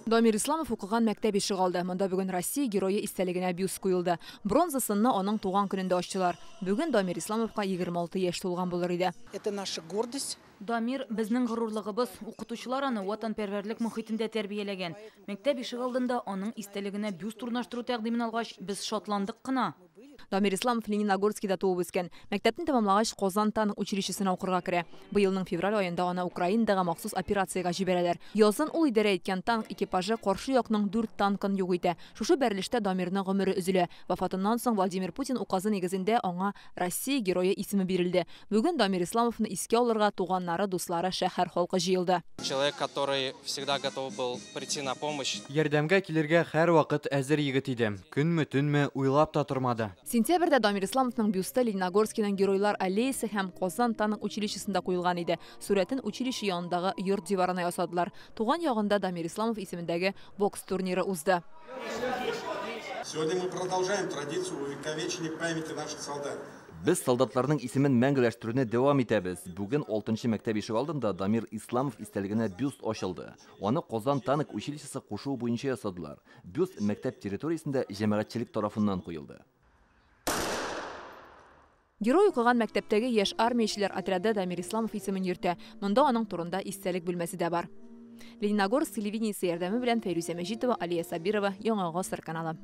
Дамир Исламов укыган мәктәп ишек алды. Монда бүген Россия герое истәлегенә бюст куелды. Бронза сынны аның туган көнендә ачтылар. Бүген Дамир Исламовка 26 яшь тулган булыр иде. Это наша гордость. Дамир безнең горурлыгыбыз. Укытучылар аны ватанпәрвәрлек мөхитендә тәрбияләгән. Мәктәп ишек алдында аның истәлегенә бюст урнаштыру тәкъдимен алгач, без шатландык кына. Дамир Исламов Лениногорскида туып үскән. Мәктәпне тәмамлагач Казан танк училищесына укырга керә. Быелның февраль аенда аны Украинадагы махсус операциягә җибәрәләр. Язын ул идарә иткән танк экипажы каршы якның 4 танкын юк итә. Шушы бәрелештә Дамирның гомере өзелә. Вафатыннан соң Владимир Путин указы нигезендә аңа Россия герое исеме бирелде. Бүген Дамир Исламовны искә алырга туганнары, дуслары, шәһәр халкы җыелды. Человек, который всегда готов был прийти на помощь. Ярдәмгә килергә һәр вакыт әзер егет иде. Көнме-төнме уйлап та тормады. Сентябрьдә Дамир Исламовның бюсты Лениногорскиның Геройлар аллеясы һәм Казан танк училищесында куелган иде. Сурәтен училище янындагы йорт диварына ясадылар. Туган ягында Дамир Исламов исемендәге бокс турниры узды. Сегодня мы продолжаем традицию увековечения памяти наших солдат. Без солдатларның исемен мәңгеләштерүне дәвам итәбез. Бүген 6-нчы мәктәп ишек алдында Дамир Исламов истәлегенә бюст ачылды. Аны Казан танк училищесы кушуы буенча ясадылар. Бюст мәктәп территориясендә җәмәгатьчелек тарафыннан куелды. Герой укыган мәктәптәге яшь армиячеләр отряды Дамир Исламов исемен йөртә. Монда аның турында истәлек бүлмәсе дә бар. Лениногорск телевидениесе ярдәме белән Фәйрүзә Мәҗитова, Алия Сабирова, Яңа Гасыр каналы.